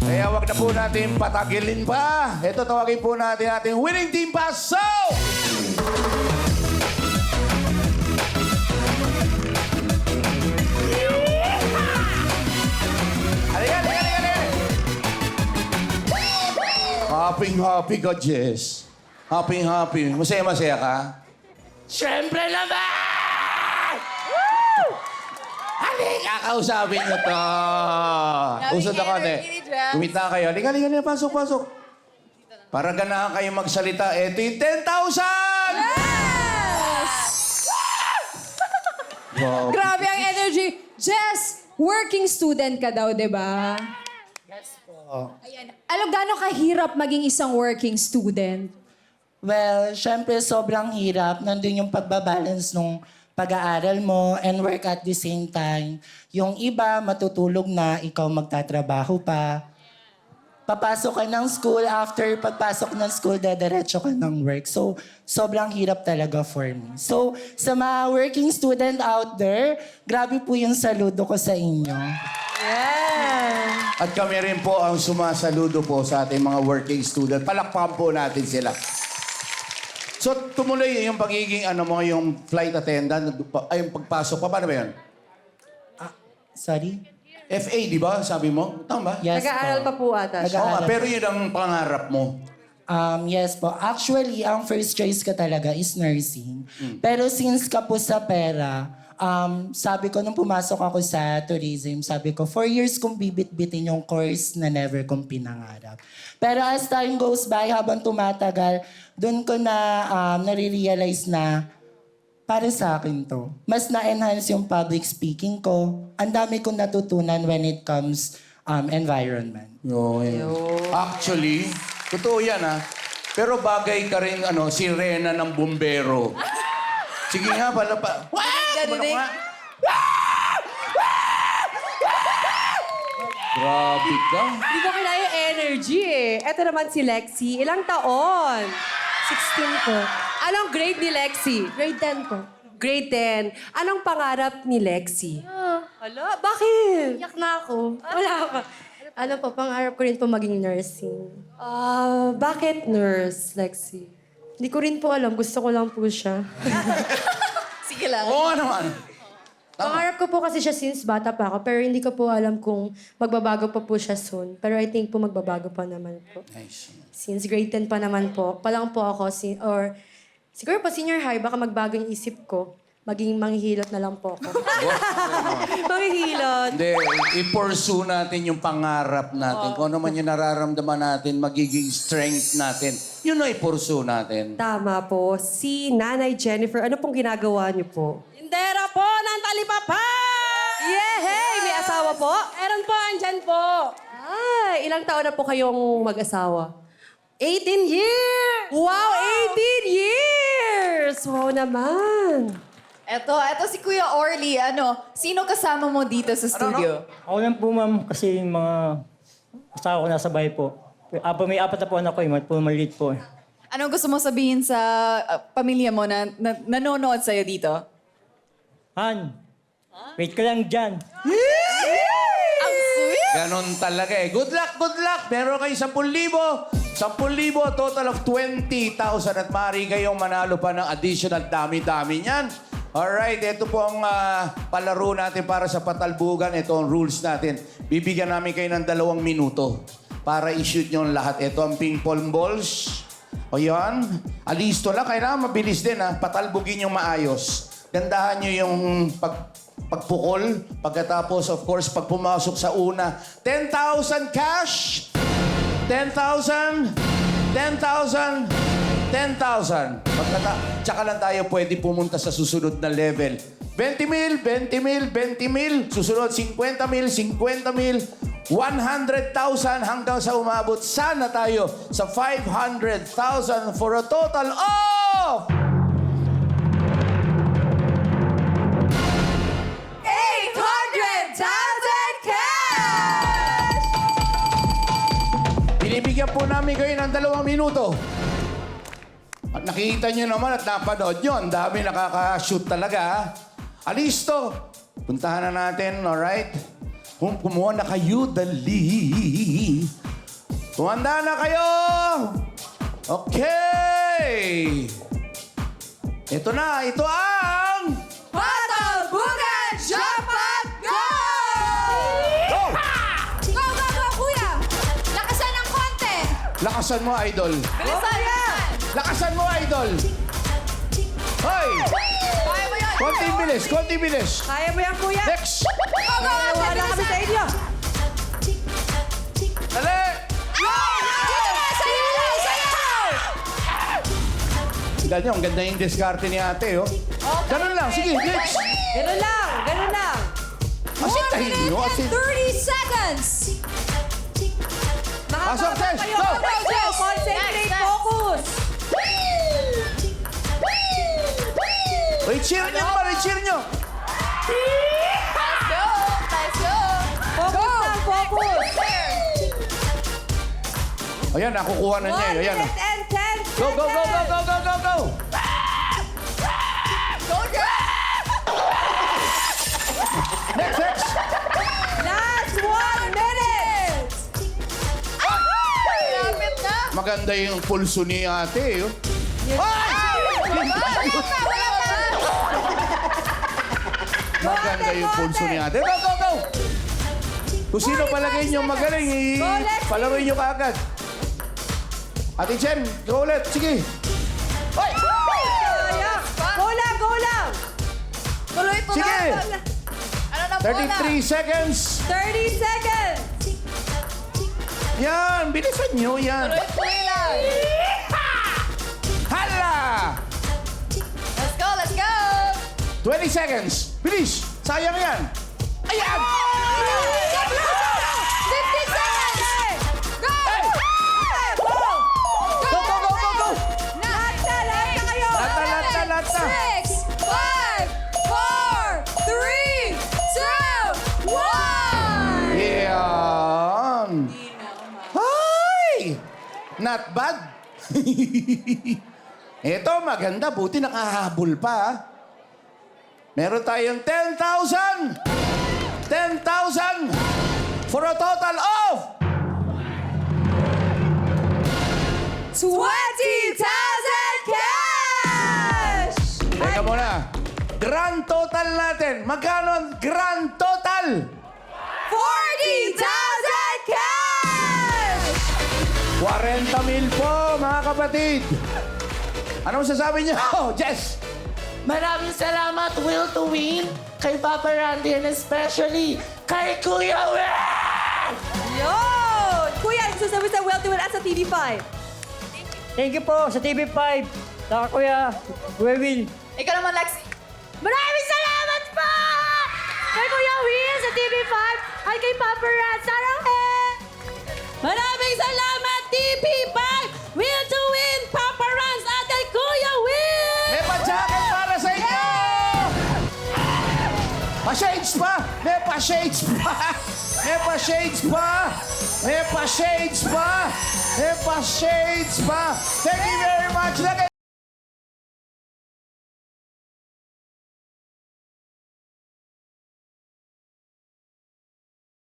Kaya wag na po natin patagilin pa. Ito, tawagin po natin ating winning team pass. So! Happy ka, Jess. Happy. Masaya ka? Siyempre naman! Woo! Halika, kausapin niyo to. Usod ako, ate. Kumita kayo. Halika, pasok. Para ganahan kayo magsalita. Ito yung 10,000! Wow. Grabe ang energy. Jess, working student ka daw, di ba? Ayan. Alam, gano'ng kahirap maging isang working student? Well, syempre sobrang hirap. Nandun yung pagbabalance nung pag-aaral mo and work at the same time. Yung iba, matutulog na, ikaw magtatrabaho pa. Papasok ka ng school, after pagpasok ng school, dadiretso ka ng work. So, sobrang hirap talaga for me. So, sa mga working student out there, grabe po yung saludo ko sa inyo. At kami rin po ang sumasaludo po sa ating mga working student. Palakpakan po natin sila. So, tumuloy yung pagiging, yung flight attendant, yung pagpasok pa. Paano ba yun? Sorry? FA, di ba? Sabi mo? Tama ba? Yes Nag-aaral pa po ata siya. Oo nga, pero yun ang pangarap mo. Yes po. Actually, ang first choice ko talaga is nursing. Pero since ka po sa pera, sabi ko nung pumasok ako sa tourism, sabi ko, 4 years kong bibit-bitin yung course na never kong pinangarap. Pero as time goes by, habang tumatagal, doon ko na nare-realize na para sa akin to. Mas na-enhance yung public speaking ko. Ang dami kong natutunan when it comes environment. Actually, totoo yan Pero bagay ka rin, sirena ng bumbero. Sige nga, pala pa. Grabe ka. Hindi ko kailangan yung energy eh. Ito naman si Lexi. Ilang taon? 16 po. Anong grade ni Lexi? Grade 10 po. Grade 10. Anong pangarap ni Lexi? Hala, bakit? Iyak na ako. Wala ka. Ano po, pangarap ko rin po maging nursing. Bakit nurse, Lexi? Hindi ko rin po alam. Gusto ko lang po siya. Sige lang. Oo naman. Pangarap ko po kasi siya since bata pa ako. Pero hindi ko po alam kung magbabago pa po siya soon. Pero I think po magbabago pa naman po. Nice. Since grade 10 pa naman po, pa lang po ako, or siguro po senior high, baka magbago yung isip ko. Maging manghihilot na lang po ako. Manghihilot. Hindi, i-pursue natin yung pangarap natin. Kung ano man yung nararamdaman natin, magiging strength natin. Yun na i-pursue natin. Tama po. Si Nanay Jennifer, ano pong ginagawa niyo po? Tindera po ng talipapa! Yehey! May asawa po? Meron po, andyan po. Ay, ilang taon na po kayong mag-asawa? 18 years! Wow, 18 years! Wow naman. Eto si Kuya Orly. Sino kasama mo dito sa studio? Ako lang po, ma'am, kasi yung mga asawa ko nasa bahay po. May 4 na po anak ko, puro maliit po. Ano gusto mo sabihin sa pamilya mo na nanonood sa'yo dito? Han, wait ka lang dyan. Ang sweet! Ganon talaga eh. Good luck! Meron kayo 10,000. 10,000, total of 20,000 at maaari kayong manalo pa ng additional dami-dami niyan. Alright, ito po ang palaro natin para sa patalbugan. Ito ang rules natin. Bibigyan namin kayo ng 2 minuto para i-shoot nyo lahat. Ito ang ping pong balls. O yan. Alisto lang. Kailangan mabilis din patalbugin yung maayos. Gandahan nyo yung pagpukol. Pagkatapos, of course, pag pumasok sa una, 10,000 cash. 10,000. 10,000. 10,000. Tsaka lang tayo pwede pumunta sa susunod na level. 20,000, 20,000, 20,000. Susunod, 50,000, 50,000. 100,000 hanggang sa umabot. Sana tayo sa 500,000 for a total of... 800,000 cash! Binibigyan po namin kayo ng 2 minuto. At nakikita nyo naman at napanood nyo, ang dami nakaka-shoot talaga. Alisto! Puntahan na natin, alright? Kumuha na kayo, dali. Tumanda na kayo! Okay! Ito na, ito ang... Patabugan Jackpot Go! Go! Go, go, go, kuya! Lakasan ng konti! Lakasan mo, idol. Bilisan yan! Lakasan mo, idol. Hoy! Kaya mo yan! Konting bilis, konting bilis. Kaya mo yan, kuya. Next! Go, go, ate, Wala kami sa inyo. Dali! Tignan nyo, ang ganda yung diskarte ni ate, oh. Ganun lang, sige, next. Ganun lang, ganun lang. Asintahin nyo, 30 seconds! Pasok, Makakapag Tess, kayo. go! Go! Concentrate, focus. I-cheer nyo naman, i-cheer nyo. Let's go! Let's go! Focus lang, focus. Ayan, nakukuha na niya, 1 eh. Ayan, oh. minute and 10 Go, go, go, go, go, go, go, go! Next, next! Last 1 minute. Lapit na! Maganda yung pulso ni ate, oh. Maganda yung pulso ni ate. Go, go, go! Kung sino palagay nyo magaling, palaroin nyo kaagad. Ate Jen, go ulit. Sige. Hoy! Sayang. Go lang, go lang. Tuloy po Sige. na! Ano na po na? 33 seconds. 30 seconds. Yan, bilisan nyo yan. Tuloy lang! Hala! Let's go, let's go! 20 seconds. Bilis. Sayang yan. Ayan! 15 seconds! Go! Go, go, go, go, go! Lahat na kayo. Lahat na. 6, 5, 4, 3, 2, 1! Yan. Hi! Not bad. Ito, maganda. Buti nakahabol pa, ah. Meron tayong 10,000! 10,000! For a total of... 20,000 cash! Teka muna. Grand total natin. Magkano ang grand total? 40,000 cash! 40,000 po, mga kapatid. Ano masasabi niyo? Oh, Jess! Maraming salamat, Will to Win, kay Papa Randy, and especially kay Kuya Will! Yun. Kuya, susabi sa Well to Will at sa TV5. Thank you po sa TV5. Saka Kuya Will. Ikaw naman, Lexi. Maraming salamat po! Kay Kuya Will sa TV5 at kay Papa Rat sa Rohe! Maraming salamat, TV5! Will to Win, Papa Rans at kay Kuya Will! May pa-jacket para sa inyo! Pa-shades pa! May pa-shades pa! May pa-shades pa! May pa-shades pa! May pa-shades pa! Thank you very much! Lagay